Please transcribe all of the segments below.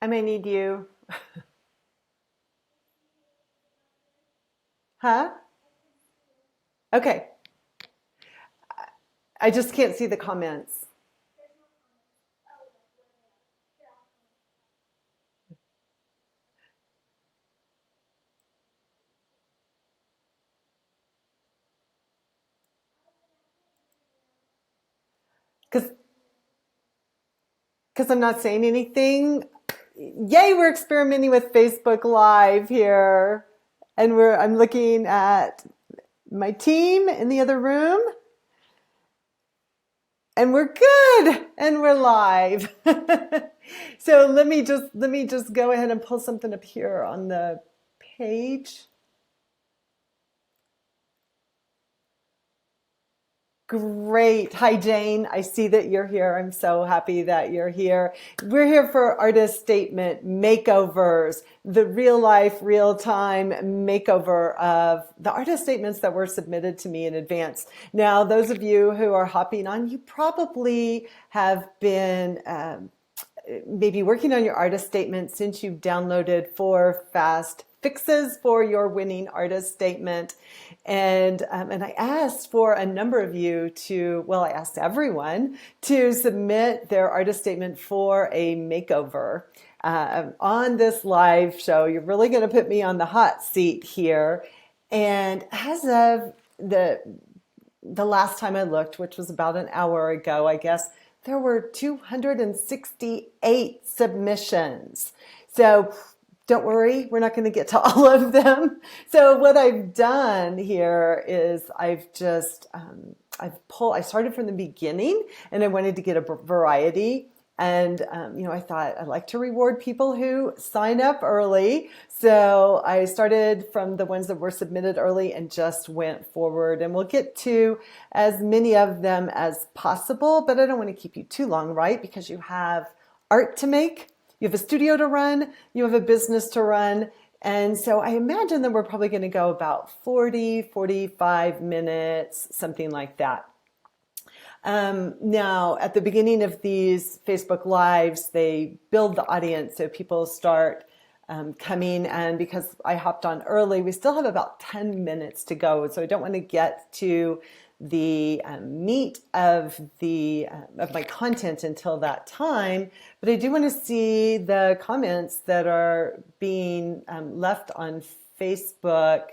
I may need you. Huh? Okay. I just can't see the comments. Because I'm not saying anything. Yay, we're experimenting with Facebook Live here. And I'm looking at my team in the other room, and we're good, and we're live. So let me just go ahead and pull something up here on the page. Great. Hi, Jane. I see that you're here. I'm so happy that you're here. We're here for Artist Statement Makeovers, the real life, real time makeover of the artist statements that were submitted to me in advance. Now, those of you who are hopping on, you probably have been maybe working on your artist statement since you've downloaded 4 fast fixes for your winning artist statement. And I asked for a number of you to, well, I asked everyone to submit their artist statement for a makeover. On this live show, you're really going to put me on the hot seat here. And as of the last time I looked, which was about an hour ago, I guess, there were 268 submissions. So don't worry, we're not going to get to all of them. So what I've done here is I started from the beginning, and I wanted to get a variety. And, I thought I'd like to reward people who sign up early. So I started from the ones that were submitted early and just went forward. And we'll get to as many of them as possible, but I don't want to keep you too long, right? Because you have art to make, you have a studio to run, you have a business to run. And so I imagine that we're probably going to go about 40, 45 minutes, something like that. Now, at the beginning of these Facebook Lives, they build the audience so people start coming. And because I hopped on early, we still have about 10 minutes to go. So I don't want to get to the meat of my content until that time. But I do want to see the comments that are being left on Facebook.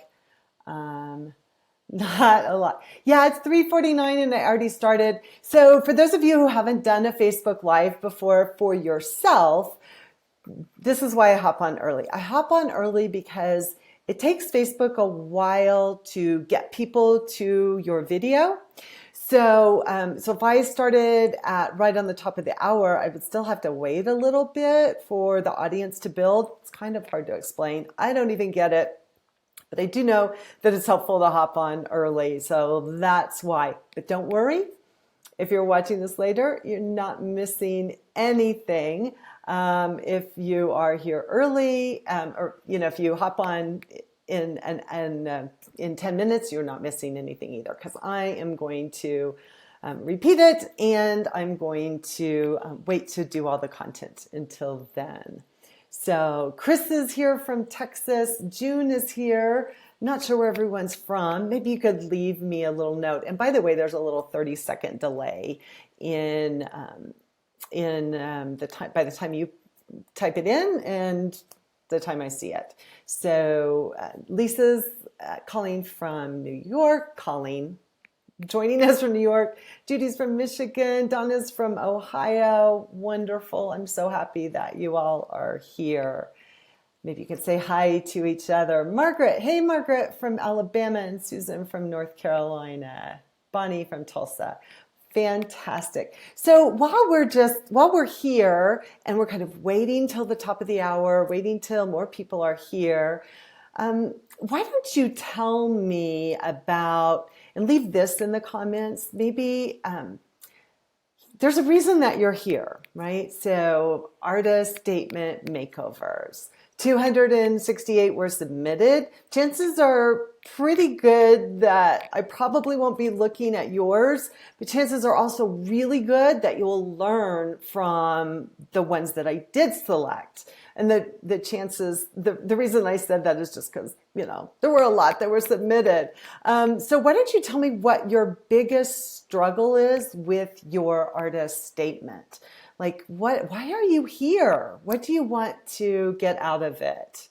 Not a lot. Yeah, it's 3:49 and I already started. So for those of you who haven't done a Facebook Live before for yourself, this is why I hop on early. I hop on early because it takes Facebook a while to get people to your video. So if I started at right on the top of the hour, I would still have to wait a little bit for the audience to build. It's kind of hard to explain. I don't even get it. But I do know that it's helpful to hop on early, so that's why. But don't worry, if you're watching this later, you're not missing anything. If you are here early, or if you hop on in 10 minutes, you're not missing anything either, because I am going to repeat it, and I'm going to wait to do all the content until then. So Chris is here from Texas. June is here. Not sure where everyone's from. Maybe you could leave me a little note. And by the way, there's a little 30-second delay in the time by the time you type it in and the time I see it. So Lisa's calling from New York. Joining us from New York. Judy's from Michigan. Donna's from Ohio. Wonderful. I'm so happy that you all are here. Maybe you could say hi to each other. Margaret. Hey, Margaret from Alabama, and Susan from North Carolina. Bonnie from Tulsa. Fantastic. So while we're here and we're kind of waiting till the top of the hour, waiting till more people are here, why don't you tell me about, and leave this in the comments, maybe there's a reason that you're here, right? So artist statement makeovers. 268 were submitted. Chances are pretty good that I probably won't be looking at yours, but chances are also really good that you'll learn from the ones that I did select. And the chances, the reason I said that is just because, there were a lot that were submitted. So why don't you tell me what your biggest struggle is with your artist statement? Like, why are you here? What do you want to get out of it?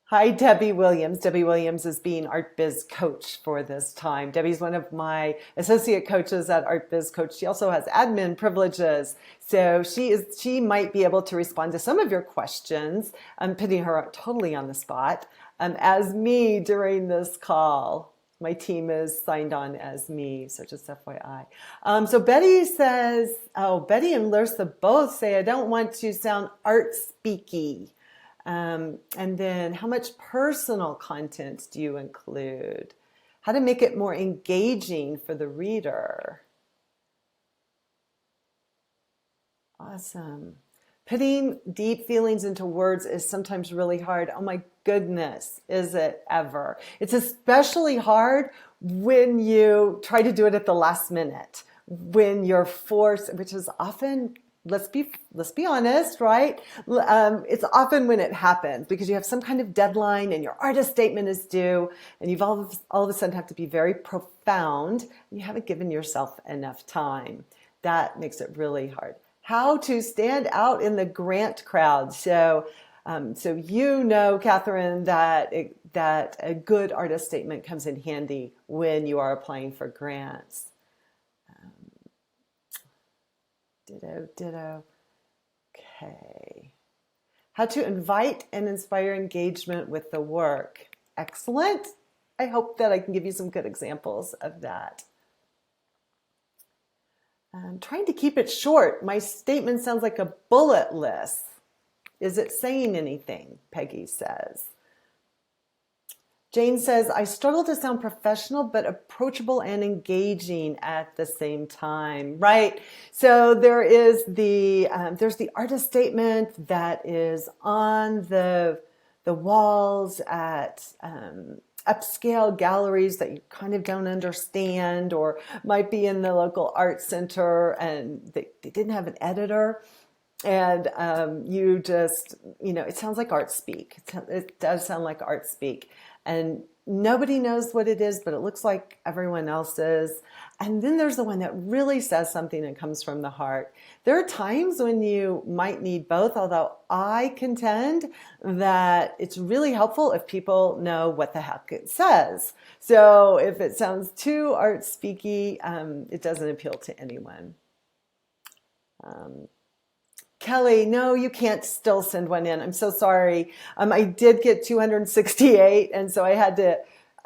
Hi, Debbie Williams. Debbie Williams is being Art Biz Coach for this time. Debbie's one of my associate coaches at Art Biz Coach. She also has admin privileges. So she might be able to respond to some of your questions. I'm putting her totally on the spot as me during this call. My team is signed on as me, so just FYI. So Betty says, Betty and Lursa both say, I don't want to sound art speaky. And then how much personal content do you include? How to make it more engaging for the reader? Awesome. Putting deep feelings into words is sometimes really hard. Oh my goodness, is it ever? It's especially hard when you try to do it at the last minute, when you're forced, which is often, let's be honest, right? It's often when it happens because you have some kind of deadline and your artist statement is due, and you've all of a sudden have to be very profound, and you haven't given yourself enough time. That makes it really hard. How to stand out in the grant crowd. So Catherine, that a good artist statement comes in handy when you are applying for grants. Ditto. Okay. How to invite and inspire engagement with the work. Excellent. I hope that I can give you some good examples of that. I'm trying to keep it short. My statement sounds like a bullet list. Is it saying anything? Peggy says. Jane says, I struggle to sound professional, but approachable and engaging at the same time. Right. So there's the artist statement that is on the walls at upscale galleries that you kind of don't understand, or might be in the local art center and they didn't have an editor. And you just, it sounds like art speak. It does sound like art speak. And nobody knows what it is, but it looks like everyone else's. And then there's the one that really says something and comes from the heart. There are times when you might need both, although I contend that it's really helpful if people know what the heck it says. So if it sounds too art speaky, it doesn't appeal to anyone. Kelly, no, you can't still send one in. I'm so sorry. I did get 268, and so I had to,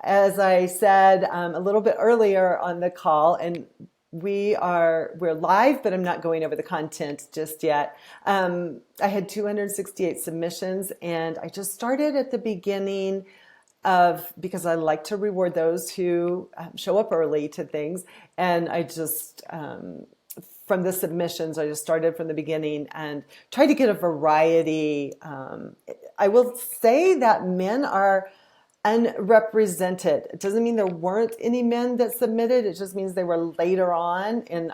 as I said a little bit earlier on the call, and we're live, but I'm not going over the content just yet. I had 268 submissions, and I just started at the beginning because I like to reward those who show up early to things, and I just from the submissions, I just started from the beginning and tried to get a variety. I will say that men are unrepresented. It doesn't mean there weren't any men that submitted. It just means they were later on. And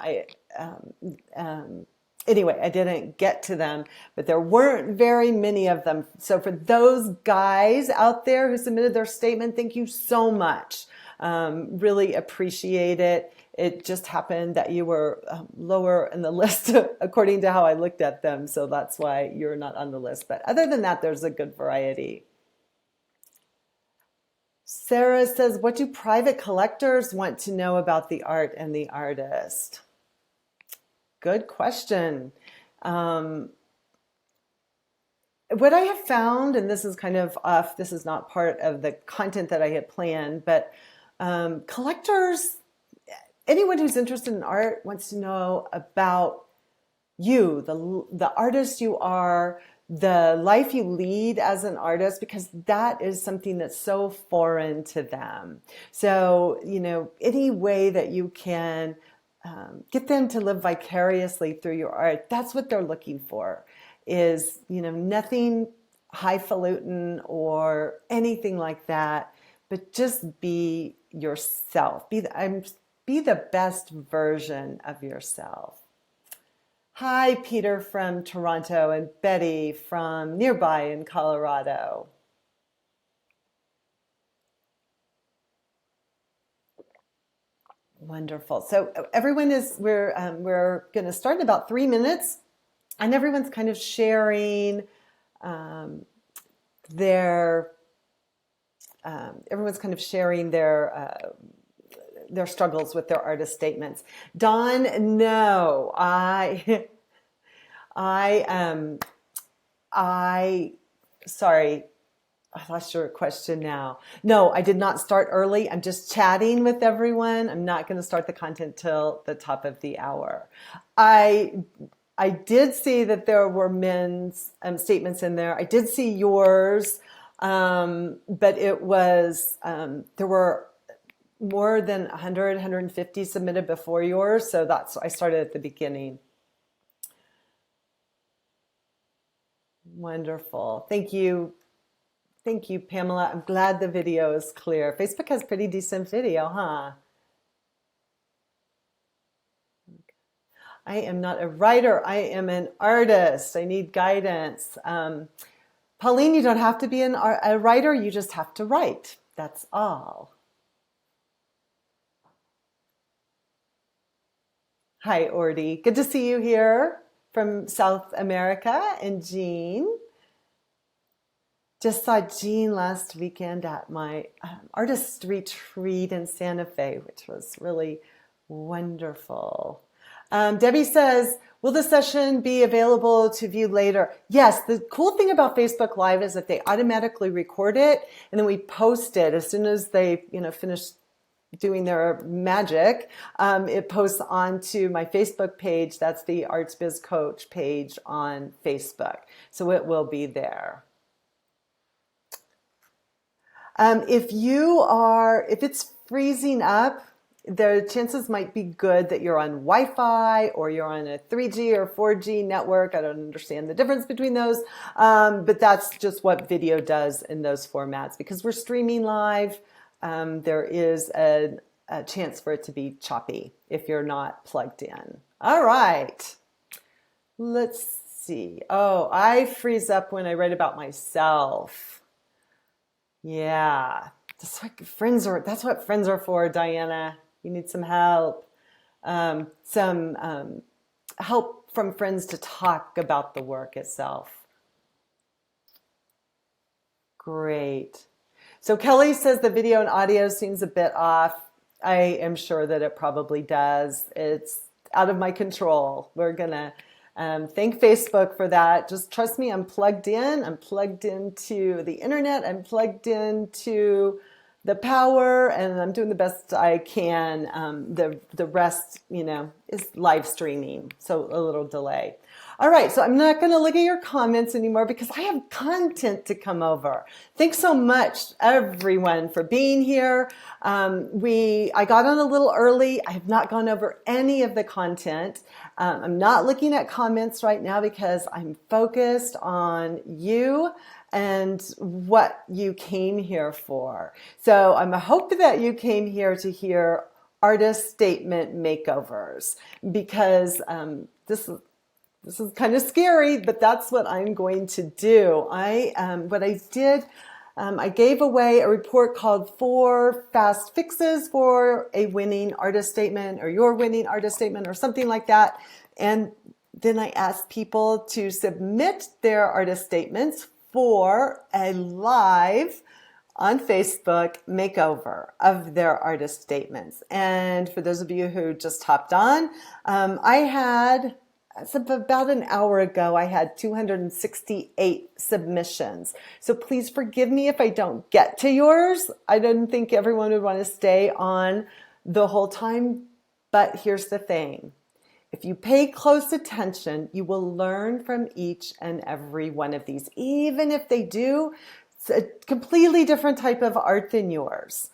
anyway, I didn't get to them, but there weren't very many of them. So for those guys out there who submitted their statement, thank you so much. Really appreciate it. It just happened that you were lower in the list according to how I looked at them. So that's why you're not on the list. But other than that, there's a good variety. Sarah says, what do private collectors want to know about the art and the artist? Good question. What I have found, and this is kind of off, this is not part of the content that I had planned, but collectors, anyone who's interested in art wants to know about you, the artist you are, the life you lead as an artist, because that is something that's so foreign to them. So, any way that you can get them to live vicariously through your art. That's what they're looking for, is, nothing highfalutin or anything like that, but just be yourself. Be the best version of yourself. Hi, Peter from Toronto and Betty from nearby in Colorado. Wonderful. So everyone we're going to start in about 3 minutes, and everyone's kind of sharing their struggles with their artist statements. Dawn, no, sorry, I lost your question now. No, I did not start early. I'm just chatting with everyone. I'm not going to start the content till the top of the hour. I did see that there were men's statements in there. I did see yours, but it was, there were more than 100, 150 submitted before yours. So I started at the beginning. Wonderful. Thank you. Thank you, Pamela. I'm glad the video is clear. Facebook has pretty decent video, huh? I am not a writer. I am an artist. I need guidance. Pauline, you don't have to be a writer. You just have to write. That's all. Hi, Ordy. Good to see you here from South America. And Jean. Just saw Jean last weekend at my artist retreat in Santa Fe, which was really wonderful. Debbie says, will the session be available to view later? Yes, the cool thing about Facebook Live is that they automatically record it, and then we post it as soon as they finish doing their magic. It posts onto my Facebook page. That's the Arts Biz Coach page on Facebook. So it will be there. If it's freezing up, the chances might be good that you're on Wi-Fi or you're on a 3G or 4G network. I don't understand the difference between those, but that's just what video does in those formats. Because we're streaming live, there is a chance for it to be choppy if you're not plugged in. All right, let's see. Oh, I freeze up when I write about myself. Yeah, that's what friends are for, Diana. You need some help. Some help from friends to talk about the work itself. Great. So Kelly says the video and audio seems a bit off. I am sure that it probably does. It's out of my control. We're going to thank Facebook for that. Just trust me, I'm plugged in. I'm plugged into the internet. I'm plugged into the power, and I'm doing the best I can. The rest, is live streaming, so a little delay. All right, so I'm not going to look at your comments anymore because I have content to come over. Thanks so much, everyone, for being here. I got on a little early. I have not gone over any of the content. I'm not looking at comments right now because I'm focused on you and what you came here for. So I'm hoping that you came here to hear artist statement makeovers, because this is kind of scary, but that's what I'm going to do. What I did, I gave away a report called 4 Fast Fixes for a Winning Artist Statement, or Your Winning Artist Statement, or something like that. And then I asked people to submit their artist statements for a live on Facebook makeover of their artist statements. And for those of you who just hopped on, about an hour ago, I had 268 submissions. So please forgive me if I don't get to yours. I didn't think everyone would want to stay on the whole time, but here's the thing. If you pay close attention, you will learn from each and every one of these, even if they do a completely different type of art than yours,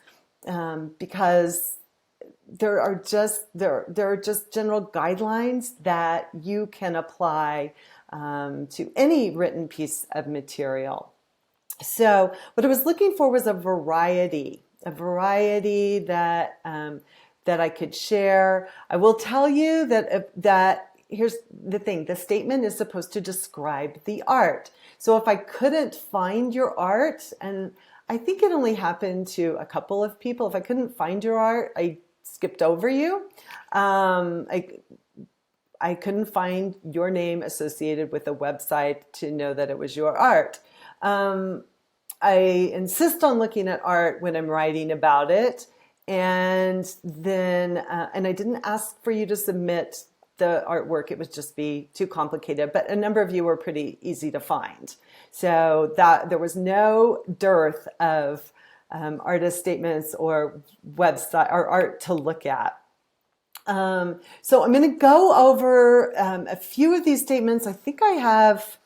because there are just general guidelines that you can apply to any written piece of material. So what I was looking for was a variety that that I could share. I will tell you that here's the thing: the statement is supposed to describe the art. So if I couldn't find your art, and I think it only happened to a couple of people, if I couldn't find your art, I skipped over you. I couldn't find your name associated with a website to know that it was your art. I insist on looking at art when I'm writing about it. And then, and I didn't ask for you to submit the artwork. It would just be too complicated, but a number of you were pretty easy to find. So that there was no dearth of artist statements or website or art to look at. So I'm going to go over a few of these statements. I think I have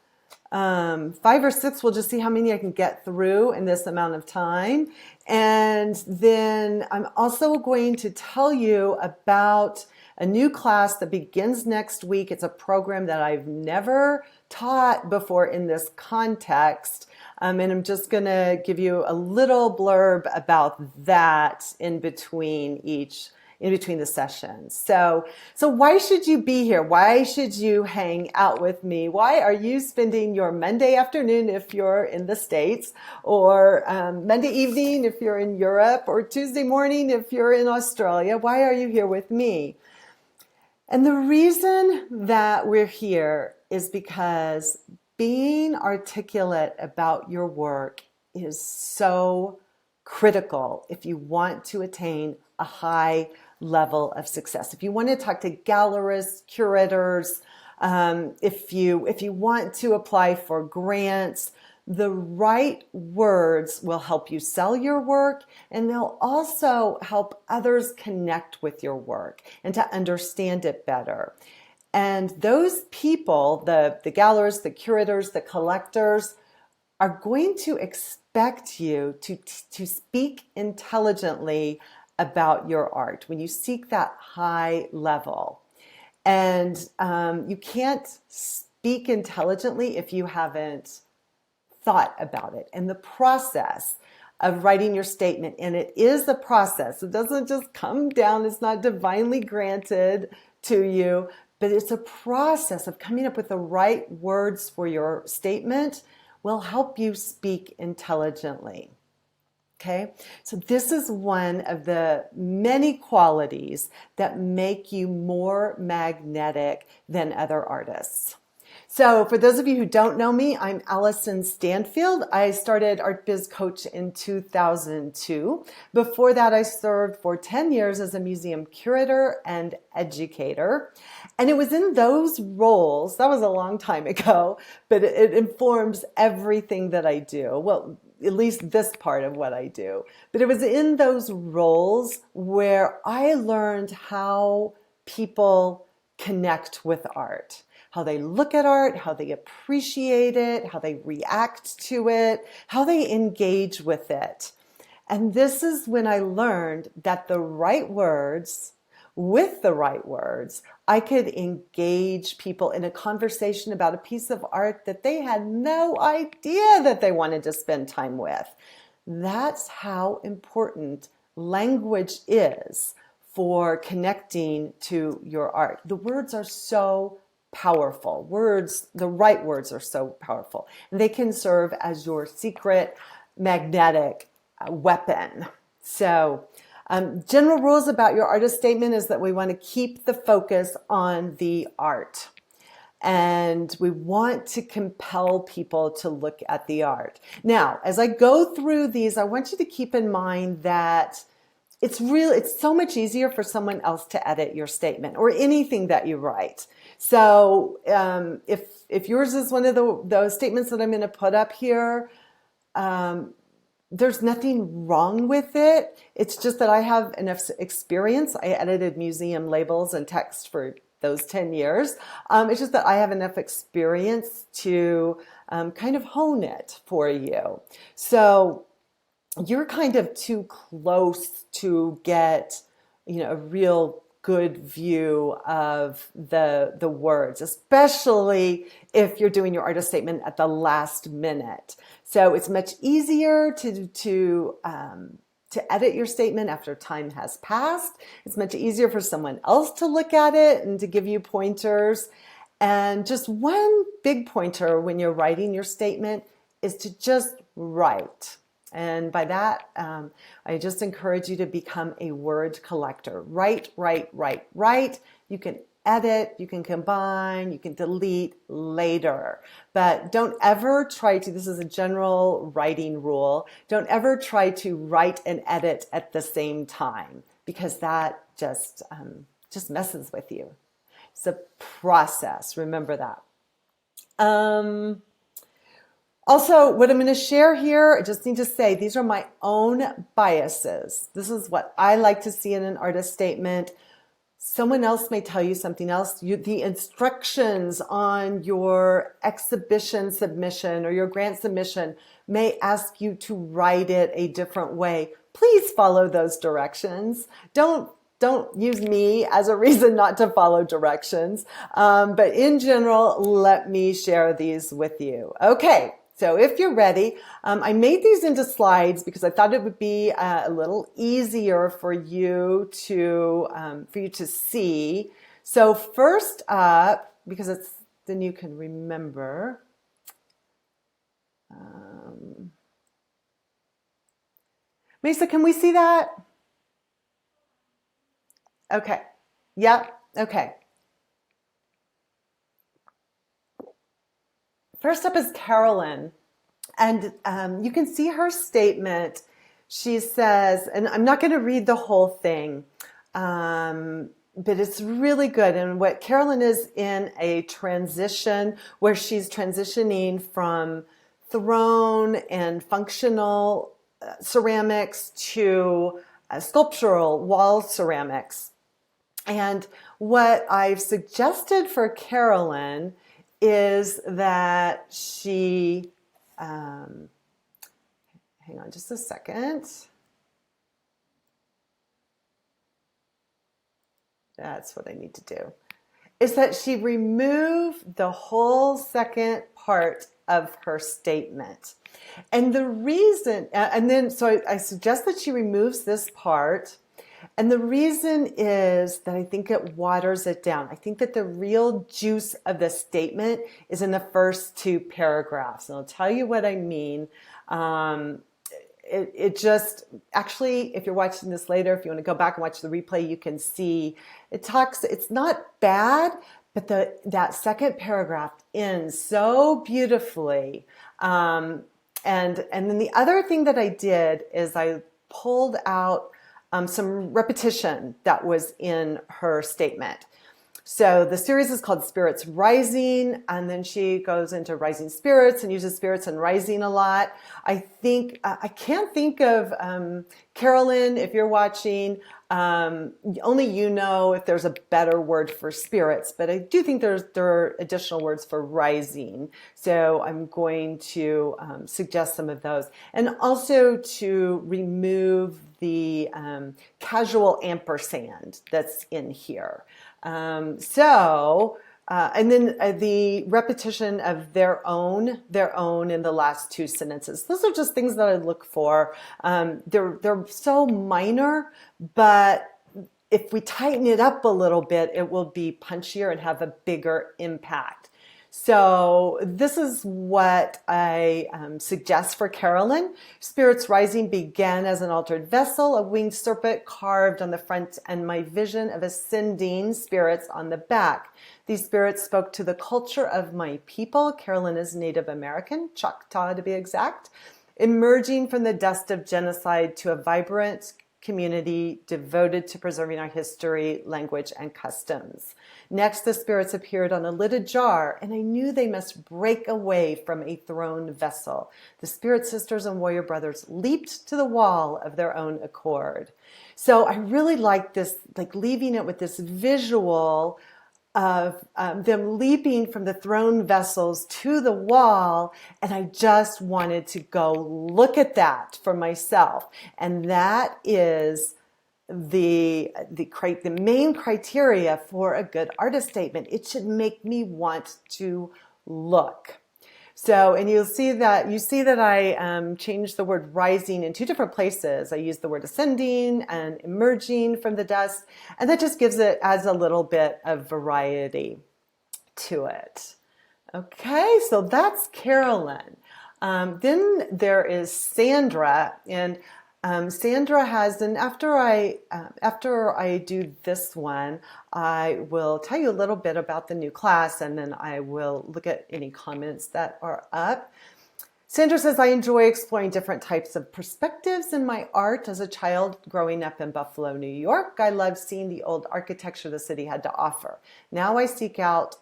5 or 6. We'll just see how many I can get through in this amount of time. And then I'm also going to tell you about a new class that begins next week. It's a program that I've never taught before in this context. And I'm just going to give you a little blurb about that in between the sessions. So why should you be here? Why should you hang out with me? Why are you spending your Monday afternoon if you're in the States, or Monday evening if you're in Europe, or Tuesday morning if you're in Australia? Why are you here with me? And the reason that we're here is because being articulate about your work is so critical if you want to attain a high level of success. If you want to talk to gallerists, curators, if you want to apply for grants, the right words will help you sell your work, and they'll also help others connect with your work and to understand it better. And those people, the gallerists, the curators, the collectors, are going to expect you to speak intelligently about your art when you seek that high level. And you can't speak intelligently if you haven't thought about it. And the process of writing your statement, and it is a process. It doesn't just come down. It's not divinely granted to you, but it's a process of coming up with the right words for your statement will help you speak intelligently. Okay, so this is one of the many qualities that make you more magnetic than other artists. So for those of you who don't know me, I'm Allison Stanfield. I started Art Biz Coach in 2002. Before that, I served for 10 years as a museum curator and educator. And it was in those roles, that was a long time ago, but it informs everything that I do. Well, at least this part of what I do. But it was in those roles where I learned how people connect with art, how they look at art, how they appreciate it, how they react to it, how they engage with it. And this is when I learned that with the right words, I could engage people in a conversation about a piece of art that they had no idea that they wanted to spend time with. That's how important language is for connecting to your art. The words are so powerful. The right words are so powerful. And they can serve as your secret magnetic weapon. So, general rules about your artist statement is that we want to keep the focus on the art. And we want to compel people to look at the art. Now, as I go through these, I want you to keep in mind that it's so much easier for someone else to edit your statement or anything that you write. So if yours is one of those statements that I'm going to put up here, there's nothing wrong with it. It's just that I have enough experience. I edited museum labels and text for those 10 years. It's just that I have enough experience to kind of hone it for you. So you're kind of too close to get a real good view of the words, especially if you're doing your artist statement at the last minute. So it's much easier to edit your statement after time has passed. It's much easier for someone else to look at it and to give you pointers. And just one big pointer when you're writing your statement is to just write. And by that, I just encourage you to become a word collector. Write, write, write, write. You can edit, you can combine, you can delete later. But don't ever try to, this is a general writing rule, don't ever try to write and edit at the same time, because that just messes with you. It's a process, remember that. Also, what I'm going to share here, I just need to say, these are my own biases. This is what I like to see in an artist statement. Someone else may tell you something else. The instructions on your exhibition submission or your grant submission may ask you to write it a different way. Please follow those directions. Don't use me as a reason not to follow directions. But in general, let me share these with you. Okay. So if you're ready, I made these into slides because I thought it would be a little easier for you to see. So first up, because then you can remember. Mesa, can we see that? Okay. Yep. Okay. First up is Carolyn, and you can see her statement. She says, and I'm not going to read the whole thing, but it's really good. And what Carolyn is in a transition where she's transitioning from throne and functional ceramics to sculptural wall ceramics. And what I've suggested for Carolyn is that she, hang on just a second. That's what I need to do. Is that she remove the whole second part of her statement. And the reason, so I suggest that she removes this part. And the reason is that I think it waters it down. I think that the real juice of the statement is in the first two paragraphs. And I'll tell you what I mean. It just, actually, if you're watching this later, if you want to go back and watch the replay, you can see it's not bad, but that second paragraph ends so beautifully. And then the other thing that I did is I pulled out some repetition that was in her statement. So the series is called Spirits Rising, and then she goes into rising spirits and uses spirits and rising a lot. I think, I can't think of, Carolyn, if you're watching, only you know if there's a better word for spirits, but I do think there are additional words for rising. So I'm going to suggest some of those. And also to remove the casual ampersand that's in here. And then the repetition of their own in the last two sentences. Those are just things that I look for. They're so minor, but if we tighten it up a little bit, it will be punchier and have a bigger impact. So this is what I suggest for Carolyn. Spirits Rising began as an altered vessel, a winged serpent carved on the front, and my vision of ascending spirits on the back. These spirits spoke to the culture of my people. Carolyn is Native American, Choctaw to be exact, emerging from the dust of genocide to a vibrant community devoted to preserving our history, language, and customs. Next, the spirits appeared on a lidded jar, and I knew they must break away from a throned vessel. The spirit sisters and warrior brothers leaped to the wall of their own accord. So I really like this, like leaving it with this visual of them leaping from the throne vessels to the wall, and I just wanted to go look at that for myself. And that is the main criteria for a good artist statement. It should make me want to look. So, and you see that I changed the word rising in two different places. I used the word ascending and emerging from the dust, and that just adds a little bit of variety to it. Okay, so that's Carolyn. Then there is Sandra, and Sandra has, and after I do this one, I will tell you a little bit about the new class, and then I will look at any comments that are up. Sandra says, I enjoy exploring different types of perspectives in my art. As a child growing up in Buffalo, New York, I loved seeing the old architecture the city had to offer. Now I seek out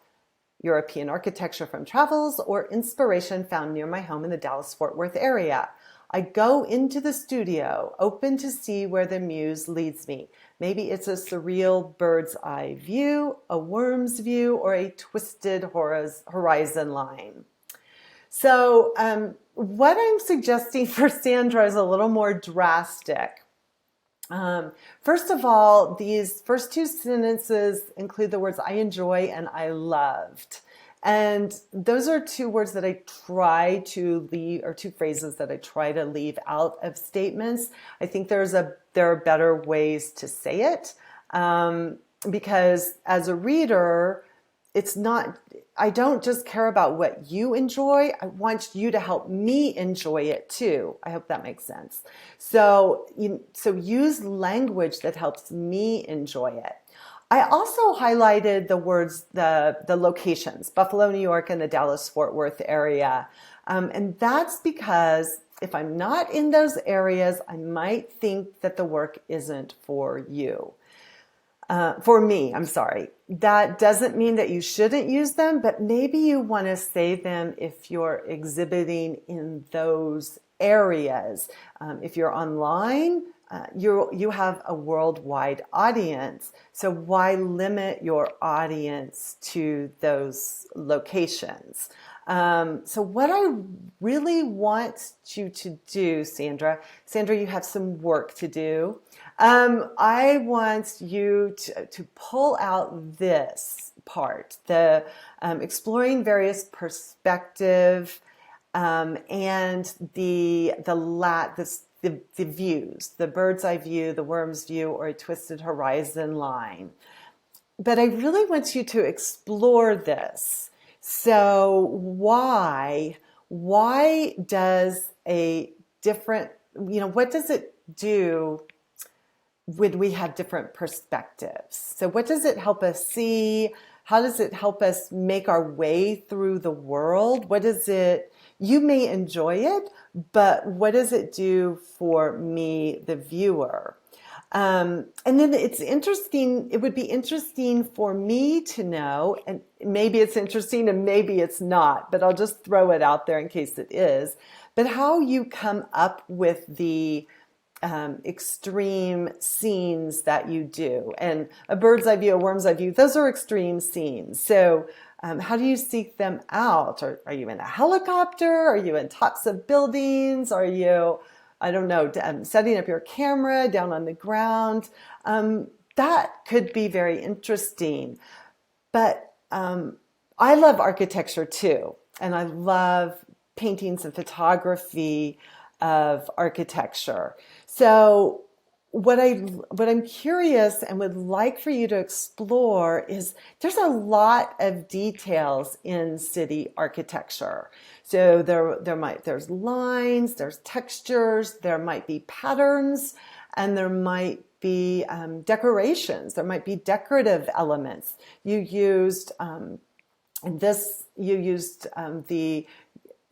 European architecture from travels or inspiration found near my home in the Dallas-Fort Worth area. I go into the studio, open to see where the muse leads me. Maybe it's a surreal bird's eye view, a worm's view, or a twisted horizon line. So what I'm suggesting for Sandra is a little more drastic. First of all, these first two sentences include the words I enjoy and I loved. And those are two words that I try to leave, or two phrases that I try to leave out of statements. I think there are better ways to say it, because as a reader, I don't just care about what you enjoy. I want you to help me enjoy it too. I hope that makes sense. So use language that helps me enjoy it. I also highlighted the words, the locations, Buffalo, New York, and the Dallas-Fort Worth area. And that's because if I'm not in those areas, I might think that the work isn't for you. For me, I'm sorry. That doesn't mean that you shouldn't use them, but maybe you want to say them if you're exhibiting in those areas. If you're online, you have a worldwide audience. So why limit your audience to those locations? So what I really want you to do, Sandra, you have some work to do. I want you to pull out this part, the exploring various perspective, and the views, the bird's eye view, the worm's view, or a twisted horizon line. But I really want you to explore this. So why does a different, what does it do when we have different perspectives? So what does it help us see? How does it help us make our way through the world? You may enjoy it, but what does it do for me, the viewer? And then it would be interesting for me to know, and maybe it's interesting and maybe it's not, but I'll just throw it out there in case it is, but how you come up with the extreme scenes that you do. And a bird's eye view, a worm's eye view, those are extreme scenes. So how do you seek them out? Are you in a helicopter? Are you in tops of buildings? Are you, I don't know, setting up your camera down on the ground? That could be very interesting. But I love architecture too. And I love paintings and photography of architecture. So what I'm curious and would like for you to explore is there's a lot of details in city architecture. So there's lines, there's textures, there might be patterns, and there might be decorations. There might be decorative elements. You used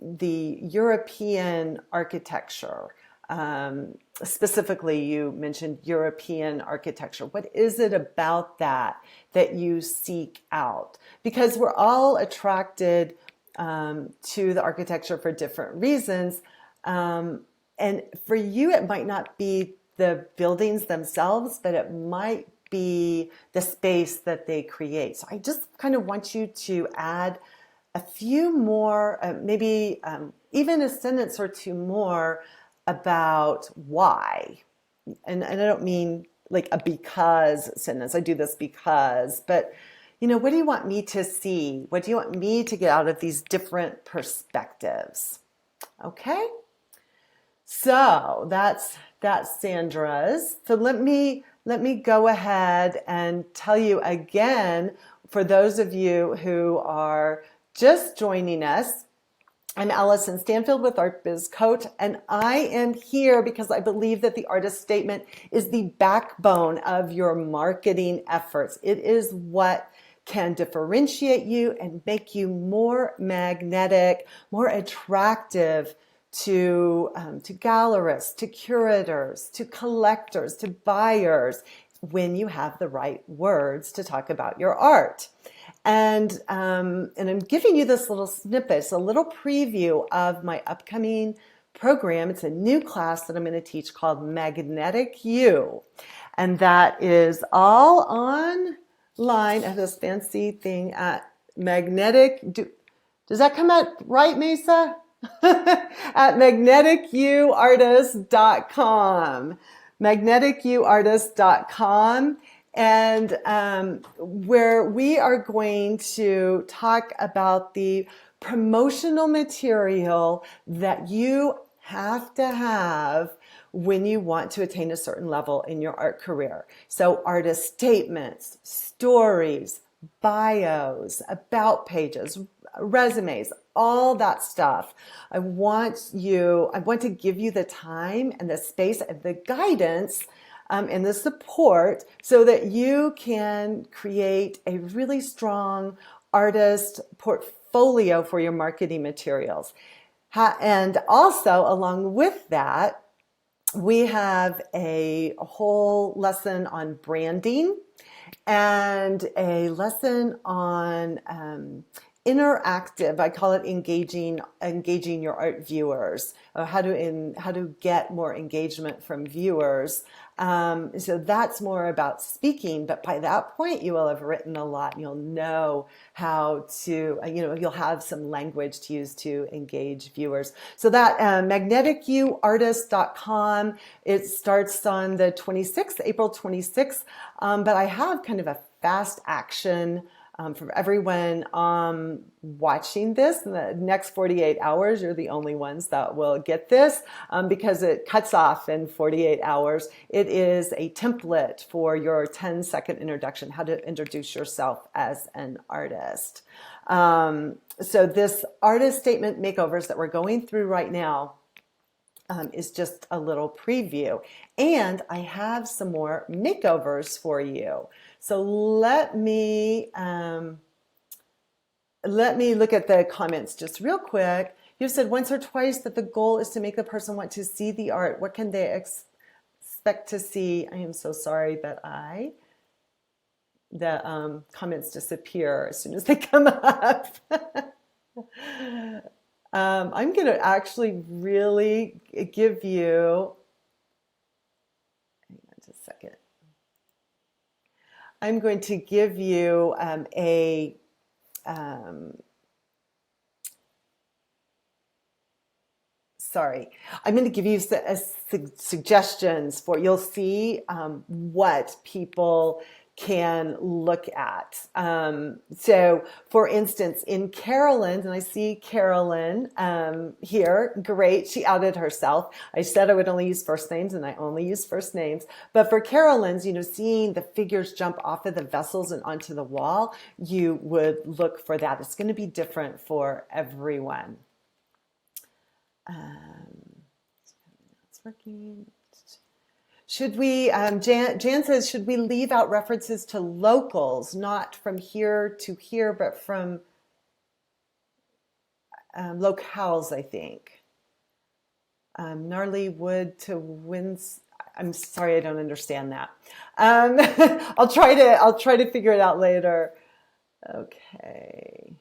the European architecture. Specifically, you mentioned European architecture. What is it about that you seek out? Because we're all attracted to the architecture for different reasons. And for you, it might not be the buildings themselves, but it might be the space that they create. So I just kind of want you to add a few more, maybe even a sentence or two more about why. And I don't mean like a because sentence. I do this because, but what do you want me to see? What do you want me to get out of these different perspectives? Okay. So that's Sandra's. So let me go ahead and tell you again, for those of you who are just joining us, I'm Allison Stanfield with Art Biz Coach, and I am here because I believe that the artist statement is the backbone of your marketing efforts. It is what can differentiate you and make you more magnetic, more attractive to gallerists, to curators, to collectors, to buyers, when you have the right words to talk about your art. And I'm giving you this little snippet, it's a little preview of my upcoming program. It's a new class that I'm going to teach called Magnetic You. And that is all online. I have this fancy thing at does that come out right, Mesa? At magneticuartist.com. magneticuartist.com. And where we are going to talk about the promotional material that you have to have when you want to attain a certain level in your art career. So artist statements, stories, bios, about pages, resumes, all that stuff. I want to give you the time and the space and the guidance and the support so that you can create a really strong artist portfolio for your marketing materials. And also, along with that, we have a whole lesson on branding and a lesson on interactive, I call it engaging your art viewers, how to get more engagement from viewers. So that's more about speaking, but by that point you will have written a lot and you'll know how to, you'll have some language to use to engage viewers. So that magneticuartist.com, it starts on the 26th, April 26th, but I have kind of a fast action for everyone watching this in the next 48 hours. You're the only ones that will get this because it cuts off in 48 hours. It is a template for your 10-second introduction, how to introduce yourself as an artist. So this artist statement makeovers that we're going through right now is just a little preview. And I have some more makeovers for you. So let me look at the comments just real quick. You said once or twice that the goal is to make the person want to see the art. What can they expect to see? I am so sorry, but the comments disappear as soon as they come up. I'm going to actually really give you, hang on just a second. I'm going to give you I'm going to give you suggestions for, you'll see what people can look at. So for instance, in Carolyn's, and I see Carolyn here, great, she outed herself. I said I would only use first names and I only use first names. But for Carolyn's, seeing the figures jump off of the vessels and onto the wall, you would look for that. It's going to be different for everyone. It's working. Should we, Jan says, should we leave out references to locals, not from here to here, but from locales, I think. Gnarly wood to winds. I'm sorry, I don't understand that. I'll try to figure it out later. Okay.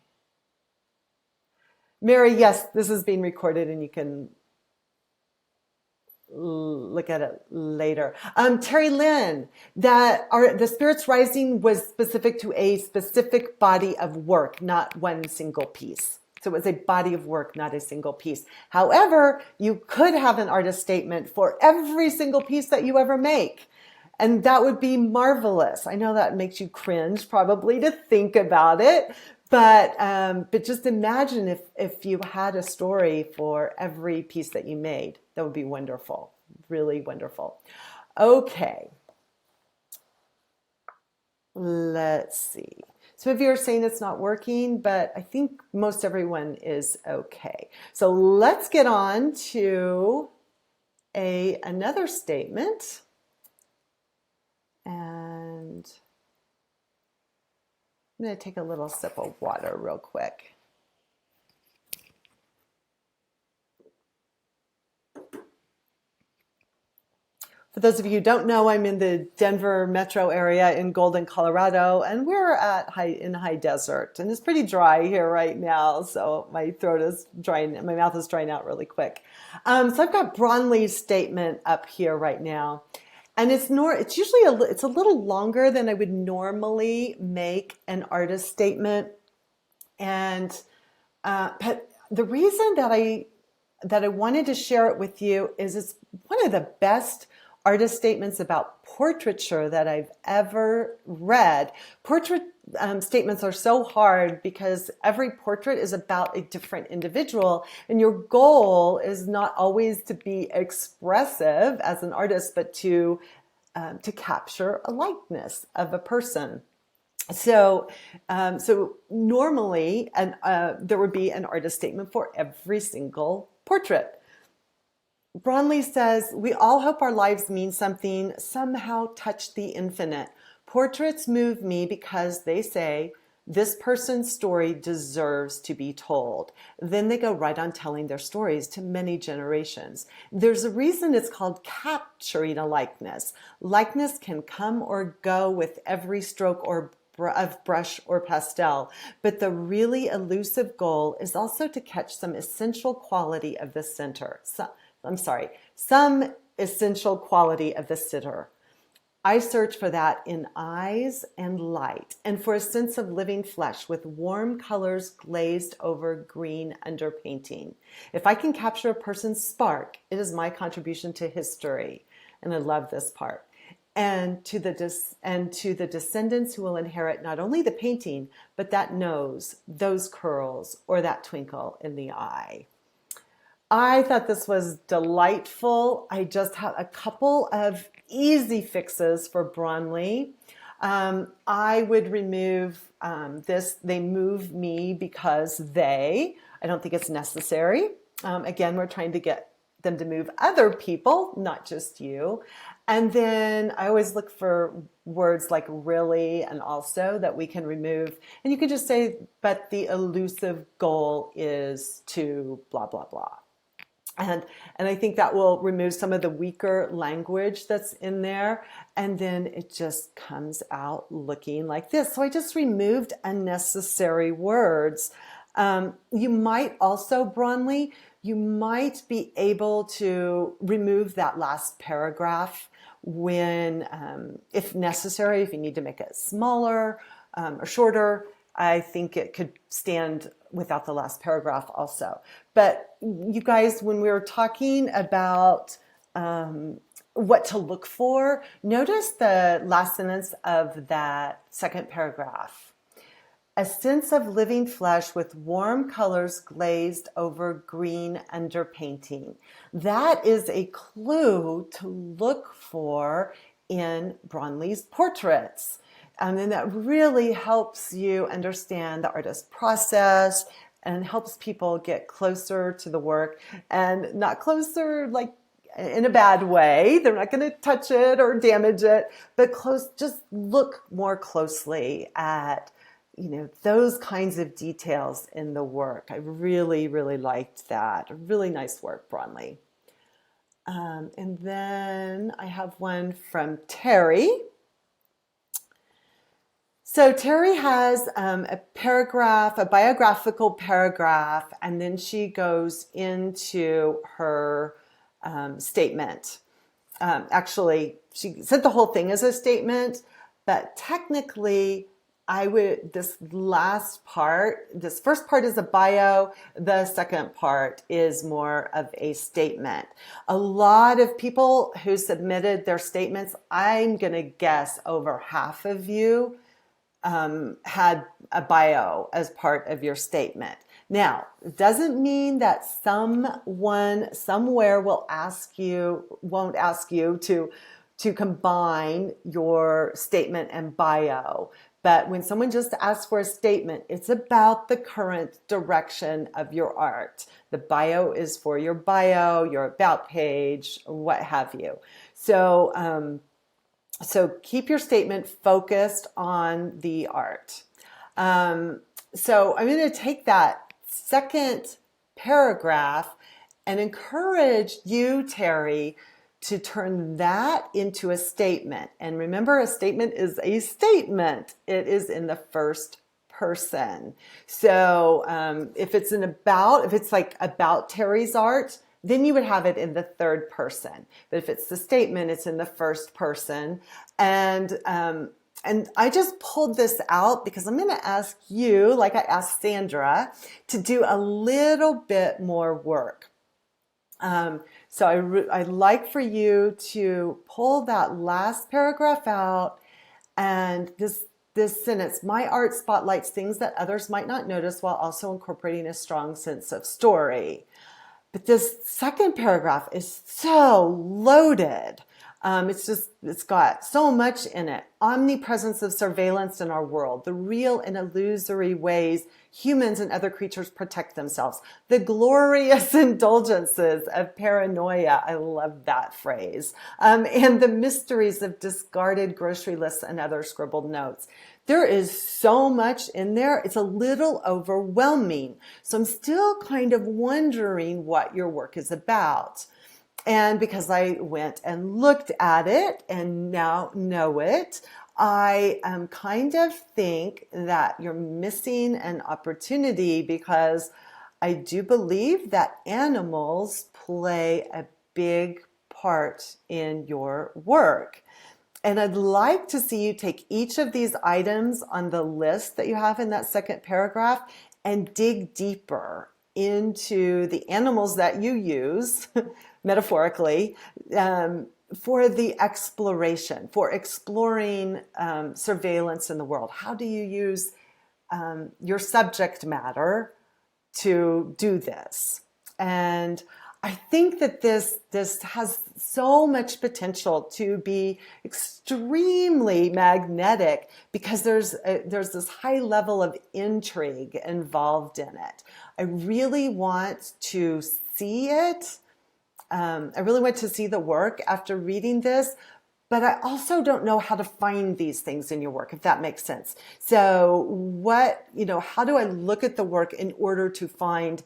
Mary, yes, this is being recorded and you can look at it later. Terry Lynn, the Spirits Rising was specific to a specific body of work, not one single piece. So it was a body of work, not a single piece. However, you could have an artist statement for every single piece that you ever make. And that would be marvelous. I know that makes you cringe probably to think about it, but just imagine if you had a story for every piece that you made. That would be wonderful, really wonderful. Okay, let's see. Some of you are saying it's not working, but I think most everyone is okay. So let's get on to another statement. And I'm going to take a little sip of water real quick. For those of you who don't know, I'm in the Denver metro area in Golden, Colorado, and we're in high desert, and it's pretty dry here right now, so my throat is drying, my mouth is drying out really quick. So I've got Bronley's statement up here right now, and it's usually it's a little longer than I would normally make an artist statement, and but the reason that I wanted to share it with you is it's one of the best artist statements about portraiture that I've ever read. Portrait statements are so hard because every portrait is about a different individual, and your goal is not always to be expressive as an artist, but to capture a likeness of a person. So normally, there would be an artist statement for every single portrait. Bronley says, we all hope our lives mean something, somehow touch the infinite. Portraits move me because they say, this person's story deserves to be told. Then they go right on telling their stories to many generations. There's a reason it's called capturing a likeness. Likeness can come or go with every stroke of brush or pastel, but the really elusive goal is also to catch some essential quality of the some essential quality of the sitter. I search for that in eyes and light, and for a sense of living flesh with warm colors glazed over green underpainting. If I can capture a person's spark, it is my contribution to history. And I love this part. And to the descendants who will inherit not only the painting, but that nose, those curls, or that twinkle in the eye. I thought this was delightful. I just have a couple of easy fixes for Bronley. I would remove this, they move me because I don't think it's necessary. Again, we're trying to get them to move other people, not just you. And then I always look for words like really and also that we can remove. And you can just say, but the elusive goal is to blah, blah, blah. And I think that will remove some of the weaker language that's in there. And then it just comes out looking like this. So I just removed unnecessary words. You might also, Bronley, you might be able to remove that last paragraph when, if necessary, if you need to make it smaller or shorter. I think it could stand without the last paragraph also. But you guys, when we were talking about what to look for, notice the last sentence of that second paragraph. A sense of living flesh with warm colors glazed over green underpainting. That is a clue to look for in Bronley's portraits. And that really helps you understand the artist's process and helps people get closer to the work, and not closer like in a bad way. They're not going to touch it or damage it, but just look more closely at, those kinds of details in the work. I really, really liked that. Really nice work, Bronley. And then I have one from Terry. So Terry has a biographical paragraph, and then she goes into her statement. Actually, she said the whole thing is a statement, but technically this last part, this first part is a bio. The second part is more of a statement. A lot of people who submitted their statements, I'm going to guess over half of you had a bio as part of your statement. Now, it doesn't mean that someone somewhere won't ask you to combine your statement and bio. But when someone just asks for a statement, it's about the current direction of your art. The bio is for your bio, your about page, what have you. So keep your statement focused on the art. So I'm going to take that second paragraph and encourage you, Terry, to turn that into a statement. And remember, a statement is a statement. It is in the first person. So if it's like about Terry's art, then you would have it in the third person. But if it's the statement, it's in the first person. And I just pulled this out because I'm going to ask you, like I asked Sandra, to do a little bit more work. So I'd like for you to pull that last paragraph out, and this sentence, my art spotlights things that others might not notice while also incorporating a strong sense of story. But this second paragraph is so loaded. It's got so much in it. Omnipresence of surveillance in our world, the real and illusory ways humans and other creatures protect themselves, the glorious indulgences of paranoia. I love that phrase. And the mysteries of discarded grocery lists and other scribbled notes. There is so much in there. It's a little overwhelming. So I'm still kind of wondering what your work is about. And because I went and looked at it and now know it, I kind of think that you're missing an opportunity, because I do believe that animals play a big part in your work. And I'd like to see you take each of these items on the list that you have in that second paragraph and dig deeper into the animals that you use, metaphorically, for the exploration, for exploring surveillance in the world. How do you use your subject matter to do this? And I think that this has so much potential to be extremely magnetic, because there's this high level of intrigue involved in it. I really want to see it. I really want to see the work after reading this, but I also don't know how to find these things in your work, if that makes sense. So how do I look at the work in order to find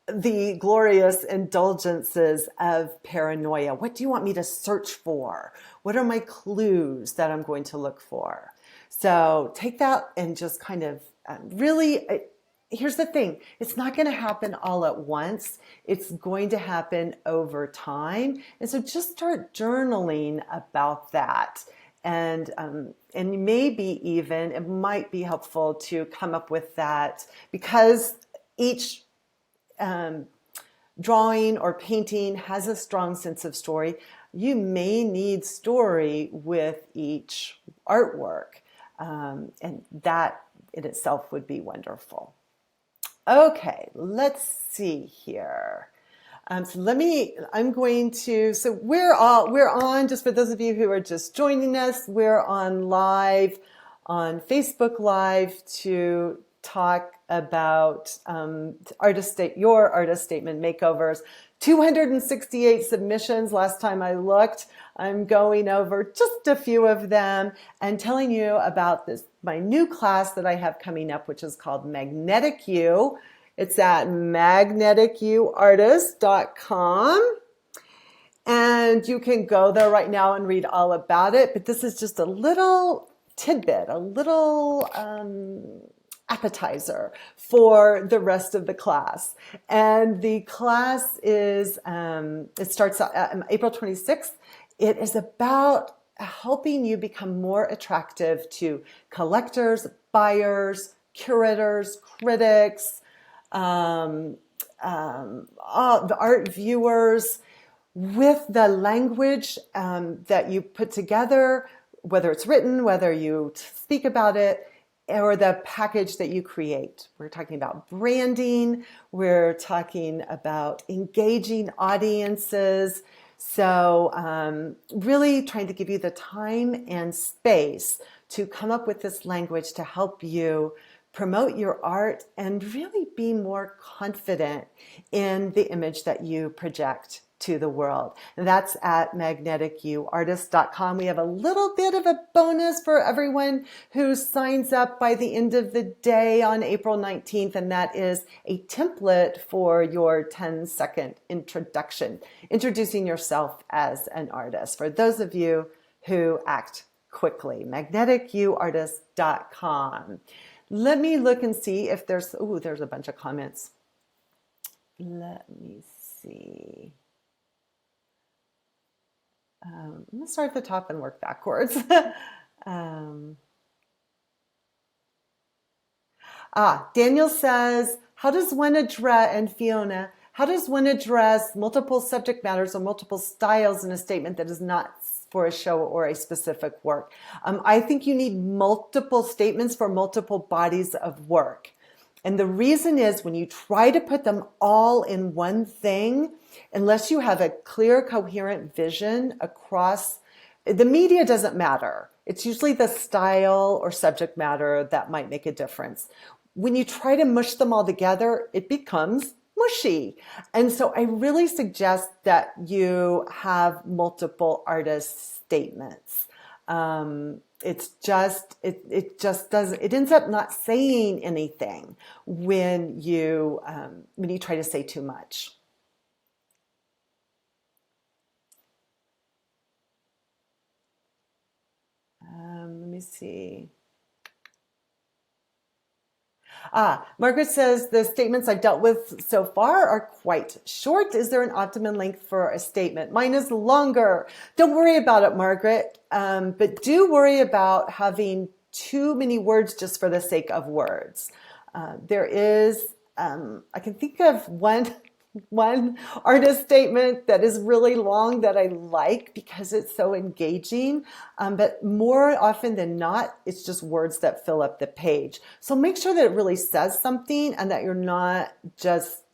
the glorious indulgences of paranoia? What do you want me to search for? What are my clues that I'm going to look for? So take that and just kind of here's the thing. It's not going to happen all at once. It's going to happen over time. And so just start journaling about that. And maybe even it might be helpful to come up with that, because each drawing or painting has a strong sense of story. You may need story with each artwork, and that in itself would be wonderful. Okay, let's see here. So we're on, just for those of you who are just joining us, we're on live on Facebook Live to talk about your artist statement makeovers. 268 submissions last time I looked. I'm going over just a few of them and telling you about my new class that I have coming up, which is called Magnetic You. It's at magneticyouartist.com. And you can go there right now and read all about it. But this is just a little tidbit, a little appetizer for the rest of the class. And the class is, it starts April 26th. It is about helping you become more attractive to collectors, buyers, curators, critics, all the art viewers, with the language that you put together, whether it's written, whether you speak about it, or the package that you create. We're talking about branding. We're talking about engaging audiences. So really trying to give you the time and space to come up with this language to help you promote your art and really be more confident in the image that you project to the world. And that's at magneticuartist.com. We have a little bit of a bonus for everyone who signs up by the end of the day on April 19th, and that is a template for your 10-second introduction, introducing yourself as an artist. For those of you who act quickly, magneticuartist.com. Let me look and see if there's a bunch of comments. Let me see. I'm going to start at the top and work backwards. Daniel says, how does one address, and Fiona, how does one address multiple subject matters or multiple styles in a statement that is not for a show or a specific work? I think you need multiple statements for multiple bodies of work. And the reason is when you try to put them all in one thing, unless you have a clear, coherent vision across, the media doesn't matter. It's usually the style or subject matter that might make a difference. When you try to mush them all together, it becomes mushy. And so I really suggest that you have multiple artist statements. It ends up not saying anything when you try to say too much. Let me see. Margaret says, the statements I've dealt with so far are quite short. Is there an optimum length for a statement? Mine is longer. Don't worry about it, Margaret. But do worry about having too many words just for the sake of words. There is, I can think of one artist statement that is really long that I like because it's so engaging. But more often than not, it's just words that fill up the page. So make sure that it really says something and that you're not just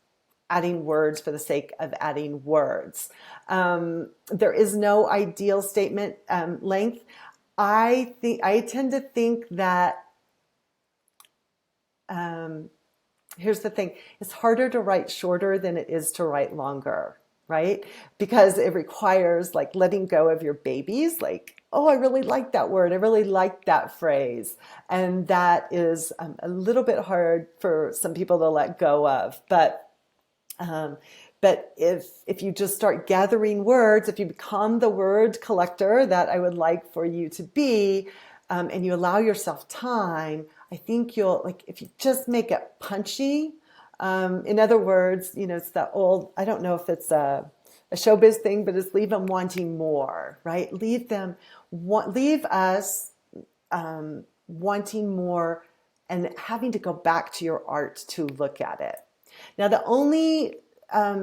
adding words for the sake of adding words. There is no ideal statement length. I tend to think that here's the thing, it's harder to write shorter than it is to write longer, right? Because it requires like letting go of your babies, like, oh, I really like that word. I really like that phrase. And that is a little bit hard for some people to let go of. But if you just start gathering words, if you become the word collector that I would like for you to be, and you allow yourself time, I think you'll, like, if you just make it punchy, in other words, it's that old, I don't know if it's a showbiz thing, but it's leave them wanting more, right? Leave us wanting more and having to go back to your art to look at it. Now, the only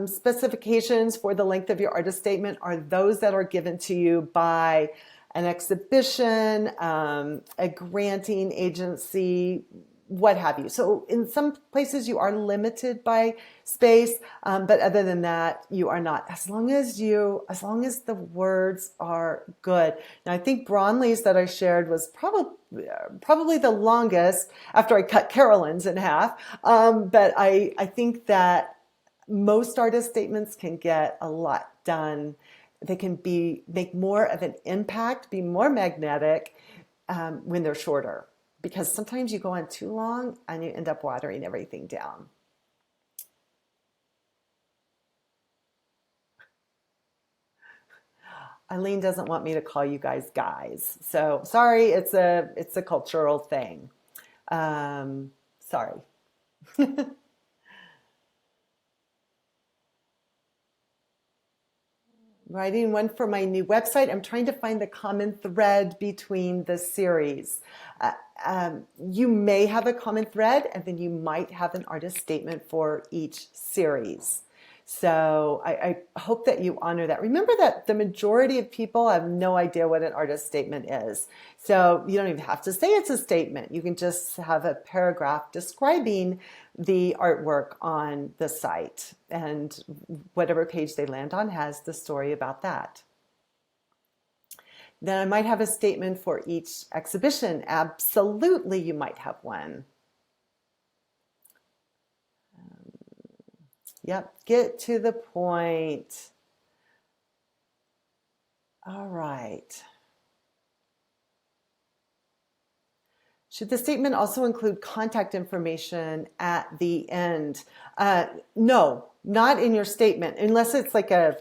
specifications for the length of your artist statement are those that are given to you by an exhibition, a granting agency, what have you. So in some places you are limited by space, but other than that, you are not. As long as the words are good. Now I think Bronley's that I shared was probably the longest after I cut Carolyn's in half. But I think that most artist statements can get a lot done. They can make more of an impact, be more magnetic when they're shorter. Because sometimes you go on too long and you end up watering everything down. Eileen doesn't want me to call you guys. So sorry, it's a cultural thing. Sorry. writing one for my new website. I'm trying to find the common thread between the series. You may have a common thread, and then you might have an artist statement for each series. So I hope that you honor that. Remember that the majority of people have no idea what an artist statement is. So you don't even have to say it's a statement. You can just have a paragraph describing the artwork on the site, and whatever page they land on has the story about that. Then I might have a statement for each exhibition. Absolutely, you might have one. Yep, get to the point. All right. Should the statement also include contact information at the end? No, not in your statement, unless it's like a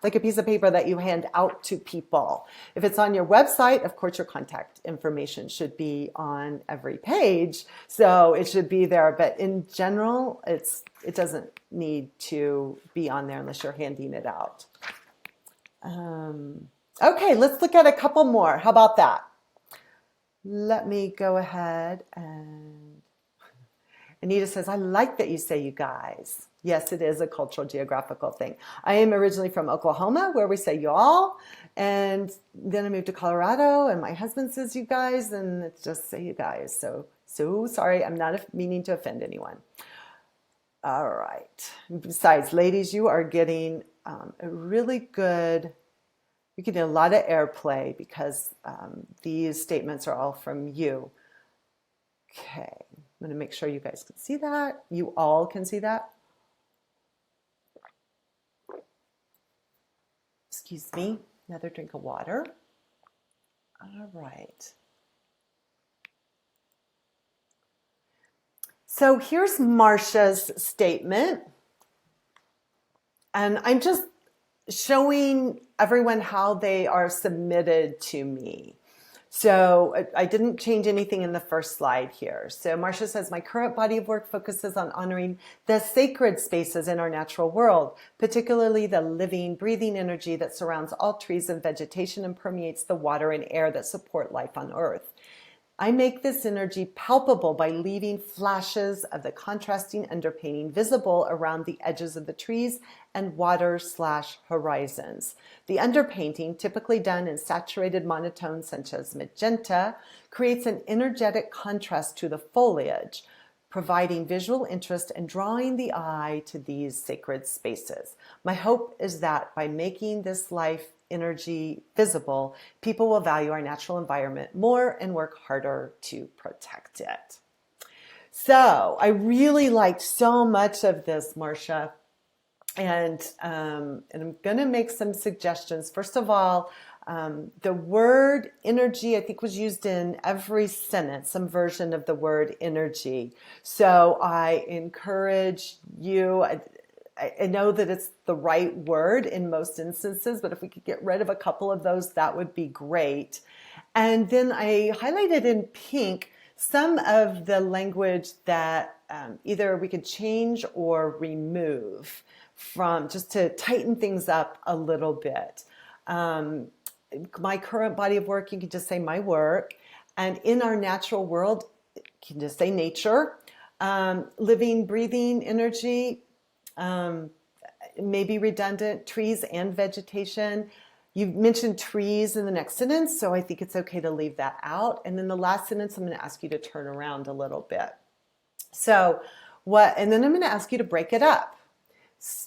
piece of paper that you hand out to people. If it's on your website, of course, your contact information should be on every page. So it should be there. But in general, it doesn't need to be on there unless you're handing it out. Okay, let's look at a couple more. How about that? Let me go ahead and Anita says, I like that you say you guys. Yes, it is a cultural geographical thing. I am originally from Oklahoma, where we say y'all, and then I moved to Colorado, and my husband says you guys, and it's just say you guys. So sorry, I'm not meaning to offend anyone. All right. Besides, ladies, you are getting a really good, you're getting a lot of airplay because these statements are all from you. Okay, I'm going to make sure you guys can see that. You all can see that. Excuse me, another drink of water. All right. So here's Marcia's statement. And I'm just showing everyone how they are submitted to me. So I didn't change anything in the first slide here. So Marcia says, my current body of work focuses on honoring the sacred spaces in our natural world, particularly the living, breathing energy that surrounds all trees and vegetation and permeates the water and air that support life on Earth. I make this energy palpable by leaving flashes of the contrasting underpainting visible around the edges of the trees and water/horizons. The underpainting, typically done in saturated monotones such as magenta, creates an energetic contrast to the foliage, providing visual interest and drawing the eye to these sacred spaces. My hope is that by making this life energy visible, people will value our natural environment more and work harder to protect it. So I really liked so much of this, Marcia, and I'm going to make some suggestions. First of all, the word energy, I think, was used in every sentence, some version of the word energy. So I encourage you, I know that it's the right word in most instances, but if we could get rid of a couple of those, that would be great. And then I highlighted in pink some of the language that either we could change or remove from, just to tighten things up a little bit. My current body of work, you can just say my work. And in our natural world, you can just say nature. Living, breathing energy, maybe redundant, trees and vegetation. You mentioned trees in the next sentence, so I think it's okay to leave that out. And then the last sentence, I'm going to ask you to turn around a little bit. And then I'm going to ask you to break it up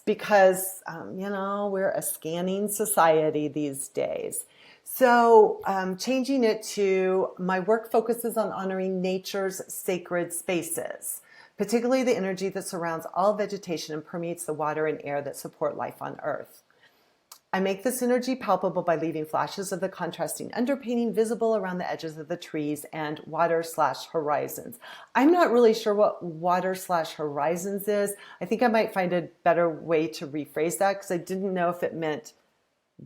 because, we're a scanning society these days. So changing it to, my work focuses on honoring nature's sacred spaces, particularly the energy that surrounds all vegetation and permeates the water and air that support life on Earth. I make this energy palpable by leaving flashes of the contrasting underpainting visible around the edges of the trees and water/horizons. I'm not really sure what water/horizons is. I think I might find a better way to rephrase that because I didn't know if it meant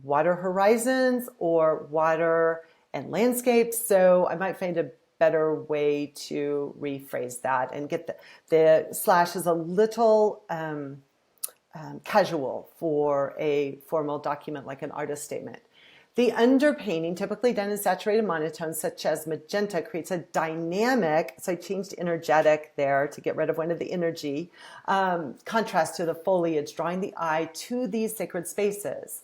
water horizons or water and landscapes. So I might find a better way to rephrase that and get the slash is a little casual for a formal document like an artist statement. The underpainting, typically done in saturated monotones such as magenta, creates a dynamic, so I changed energetic there to get rid of one of the energy, contrast to the foliage, drawing the eye to these sacred spaces.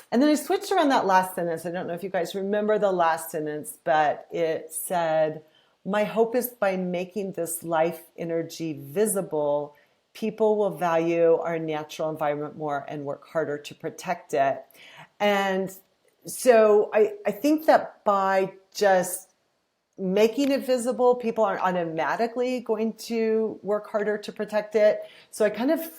And then I switched around that last sentence. I don't know if you guys remember the last sentence, but it said, my hope is by making this life energy visible, people will value our natural environment more and work harder to protect it. And so I think that by just making it visible, people aren't automatically going to work harder to protect it. So I kind of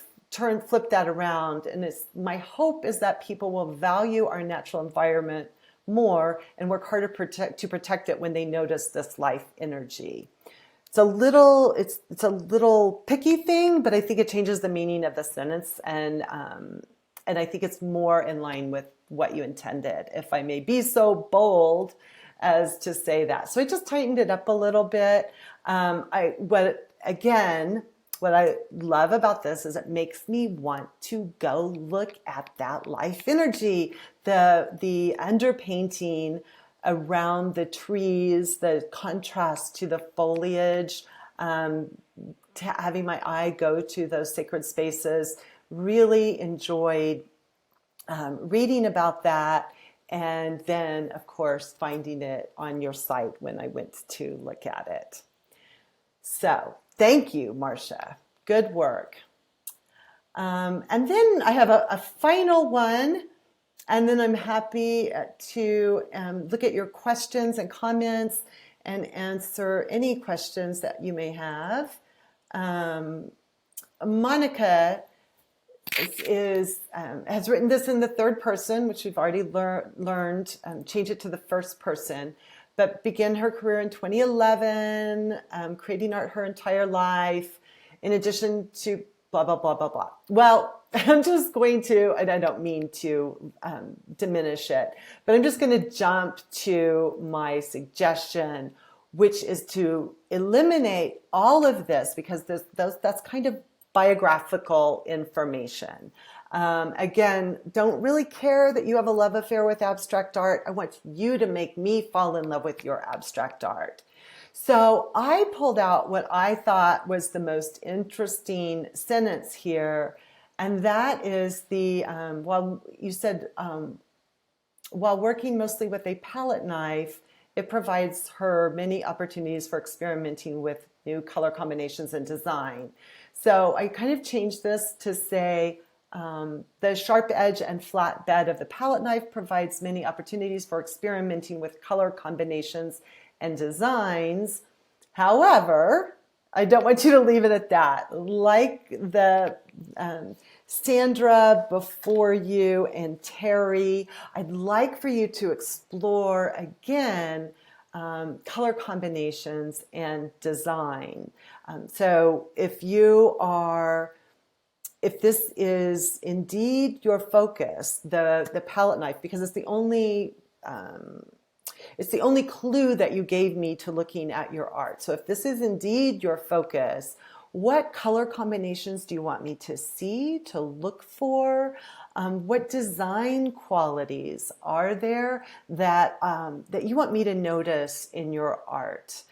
flip that around, and my hope is that people will value our natural environment more and work harder to protect it when they notice this life energy. It's a little picky thing, but I think it changes the meaning of the sentence, and I think it's more in line with what you intended, if I may be so bold as to say that. So I just tightened it up a little bit. What I love about this is it makes me want to go look at that life energy, the underpainting around the trees, the contrast to the foliage, having my eye go to those sacred spaces. Really enjoyed reading about that, and then of course finding it on your site when I went to look at it. So thank you, Marcia. Good work. And then I have a final one, and then I'm happy to look at your questions and comments and answer any questions that you may have. Monica has written this in the third person, which we've already learned, change it to the first person, but began her career in 2011, creating art her entire life, in addition to blah, blah, blah, blah, blah. Well, I'm just going to, and I don't mean to diminish it, but I'm just going to jump to my suggestion, which is to eliminate all of this, because that's kind of biographical information. Again, don't really care that you have a love affair with abstract art. I want you to make me fall in love with your abstract art. So I pulled out what I thought was the most interesting sentence here, and that is while you said, while working mostly with a palette knife, it provides her many opportunities for experimenting with new color combinations and design. So I kind of changed this to say, the sharp edge and flat bed of the palette knife provides many opportunities for experimenting with color combinations and designs. However, I don't want you to leave it at that. Like the Sandra before you and Terry, I'd like for you to explore again color combinations and design. So if this is indeed your focus, the palette knife, because it's the only clue that you gave me to looking at your art. So if this is indeed your focus, what color combinations do you want me to see, to look for? What design qualities are there that you want me to notice in your art?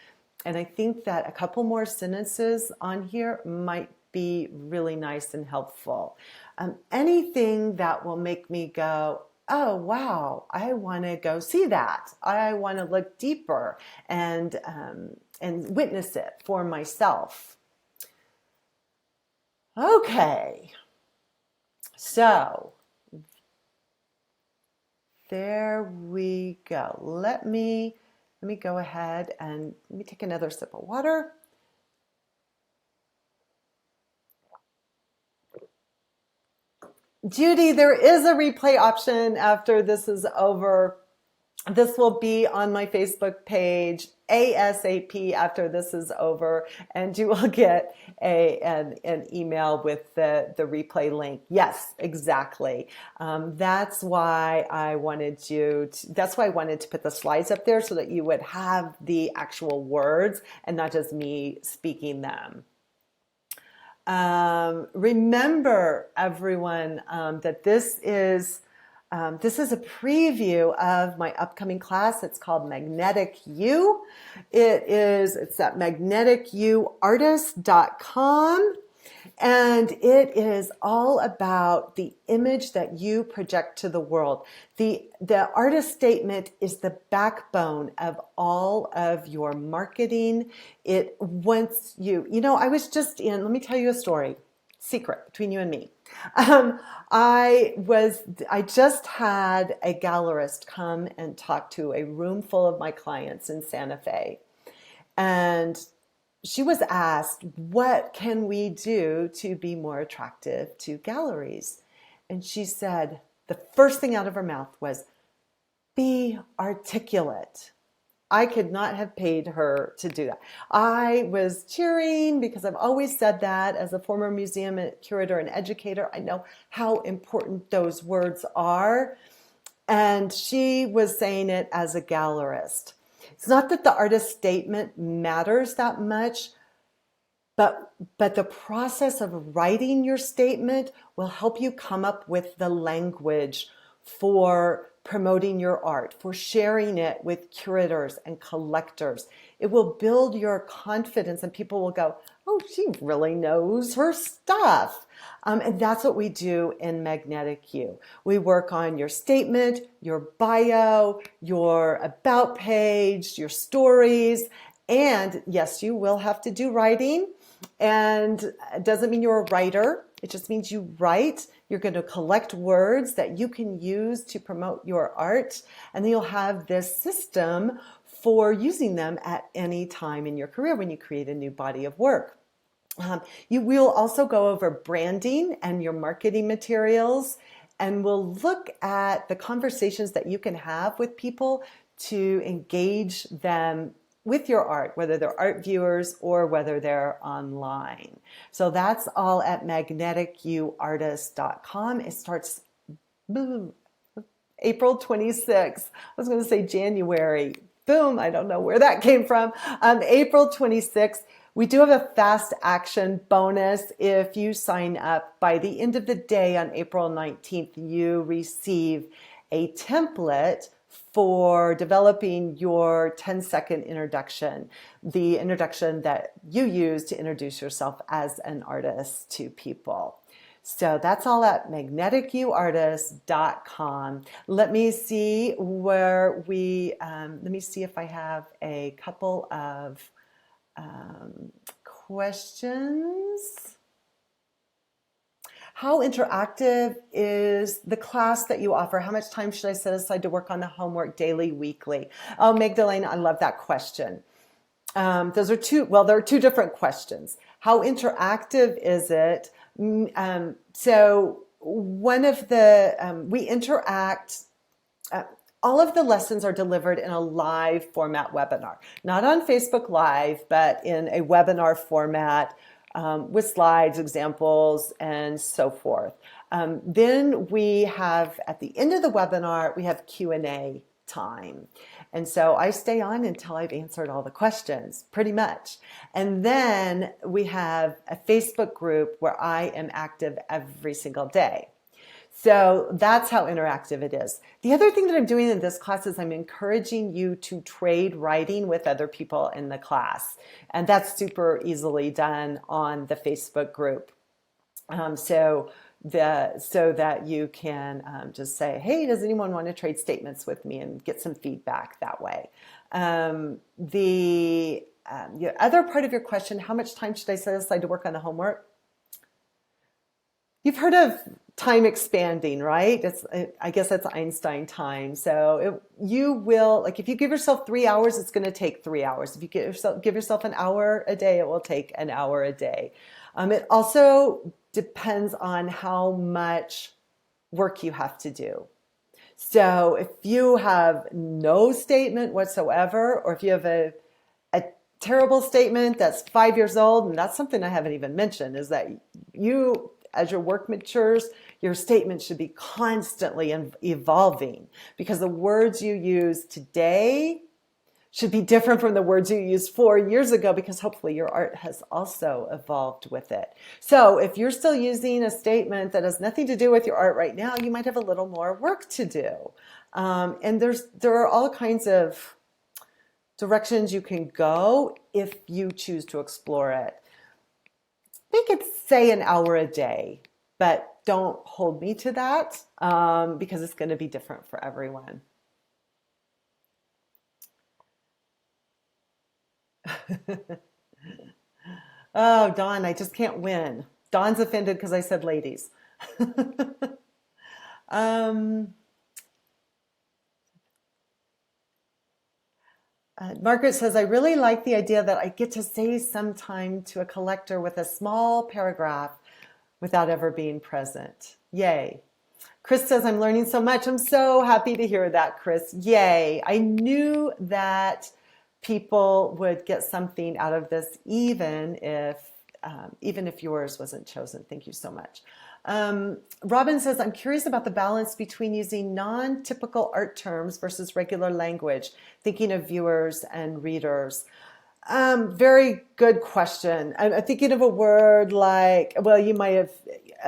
And I think that a couple more sentences on here might be really nice and helpful. Anything that will make me go, oh, wow, I want to go see that. I want to look deeper and witness it for myself. Okay, so there we go. Let me go ahead and let me take another sip of water. Judy, there is a replay option after this is over. This will be on my Facebook page ASAP after this is over, and you will get an email with the replay link. Yes, exactly. That's why I wanted to put the slides up there so that you would have the actual words and not just me speaking them. Remember, everyone, that this is a preview of my upcoming class. It's called Magnetic You. It's at magneticyouartist.com. And it is all about the image that you project to the world. The artist statement is the backbone of all of your marketing. It wants you, I was just let me tell you a story, secret between you and me. I just had a gallerist come and talk to a room full of my clients in Santa Fe. And she was asked, what can we do to be more attractive to galleries? And she said, the first thing out of her mouth was, be articulate. I could not have paid her to do that. I was cheering because I've always said that as a former museum curator and educator. I know how important those words are. And she was saying it as a gallerist. It's not that the artist statement matters that much, but the process of writing your statement will help you come up with the language for promoting your art, for sharing it with curators and collectors. It will build your confidence and people will go, oh, she really knows her stuff. And that's what we do in Magnetic You. We work on your statement, your bio, your about page, your stories. And yes, you will have to do writing. And it doesn't mean you're a writer. It just means you write. You're going to collect words that you can use to promote your art. And then you'll have this system for using them at any time in your career when you create a new body of work. You will also go over branding and your marketing materials, and we'll look at the conversations that you can have with people to engage them with your art, whether they're art viewers or whether they're online. So that's all at magneticyouartist.com. It starts April 26th. I was going to say January. Boom, I don't know where that came from. April 26th. We do have a fast action bonus. If you sign up by the end of the day on April 19th, you receive a template for developing your 10-second introduction, the introduction that you use to introduce yourself as an artist to people. So that's all at magneticyouartist.com. Let me see if I have a couple of questions. How interactive is the class that you offer? How much time should I set aside to work on the homework daily, weekly? Oh, Magdalena, I love that question. There are two different questions. How interactive is it? So one of we interact, all of the lessons are delivered in a live format webinar, not on Facebook Live, but in a webinar format with slides, examples, and so forth. Then we have, at the end of the webinar, we have Q&A time. And so I stay on until I've answered all the questions, pretty much. And then we have a Facebook group where I am active every single day. So that's how interactive it is. The other thing that I'm doing in this class is I'm encouraging you to trade writing with other people in the class. And that's super easily done on the Facebook group. So that you can just say, hey, does anyone want to trade statements with me, and get some feedback that way. The other part of your question, how much time should I set aside to work on the homework? You've heard of time expanding, right? I guess that's Einstein time. So you will, if you give yourself 3 hours, it's going to take 3 hours. If you give yourself an hour a day, it will take an hour a day. It also depends on how much work you have to do. So if you have no statement whatsoever, or if you have a terrible statement that's 5 years old, and that's something I haven't even mentioned, is that you, as your work matures, your statement should be constantly evolving, because the words you use today should be different from the words you used 4 years ago, because hopefully your art has also evolved with it. So if you're still using a statement that has nothing to do with your art right now, you might have a little more work to do. And there are all kinds of directions you can go if you choose to explore it. Make it, say, an hour a day, but don't hold me to that, because it's going to be different for everyone. Oh, Dawn, I just can't win. Dawn's offended because I said ladies. um, Margaret says, I really like the idea that I get to say sometime to a collector with a small paragraph without ever being present. Yay. Chris says, I'm learning so much. I'm so happy to hear that, Chris. Yay. I knew that people would get something out of this, even if yours wasn't chosen. Thank you so much. Robin says, I'm curious about the balance between using non-typical art terms versus regular language, thinking of viewers and readers. Very good question. I'm thinking of a word like, well, you might have,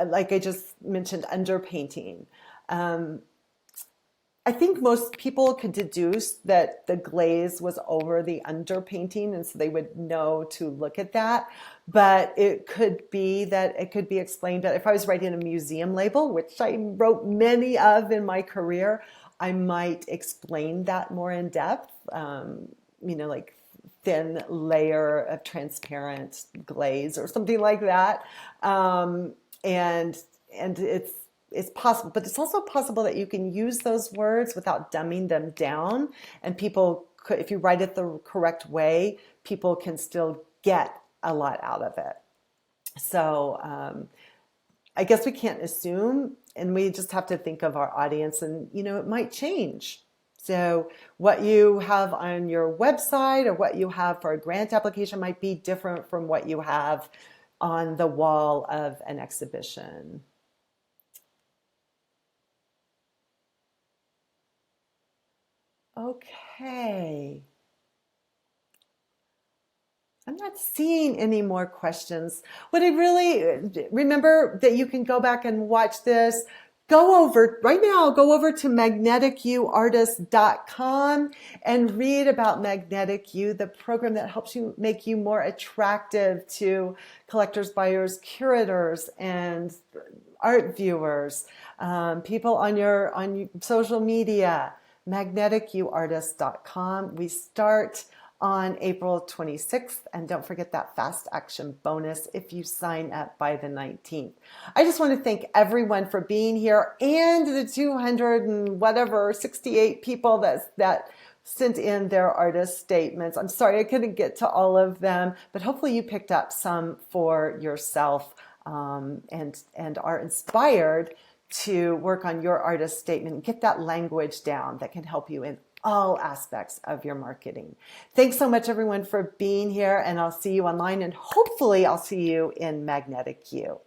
like I just mentioned, underpainting. I think most people could deduce that the glaze was over the underpainting, and so they would know to look at that. But it could be that it could be explained that if I was writing a museum label, which I wrote many of in my career, I might explain that more in depth, like thin layer of transparent glaze or something like that. And it's possible, but it's also possible that you can use those words without dumbing them down. And people could, if you write it the correct way, people can still get a lot out of it. So I guess we can't assume, and we just have to think of our audience, and it might change. So what you have on your website or what you have for a grant application might be different from what you have on the wall of an exhibition. Okay. I'm not seeing any more questions. What I really remember that you can go back and watch this. Go over to magneticuartist.com and read about Magnetic You, the program that helps you make you more attractive to collectors, buyers, curators, and art viewers, people on your social media. Magneticuartist.com. We start on April 26th, and don't forget that fast action bonus if you sign up by the 19th. I just want to thank everyone for being here, and the 268 people that sent in their artist statements. I'm sorry I couldn't get to all of them, but hopefully you picked up some for yourself, and are inspired to work on your artist statement and get that language down that can help you in all aspects of your marketing. Thanks so much, everyone, for being here, and I'll see you online, and hopefully I'll see you in Magnetic You.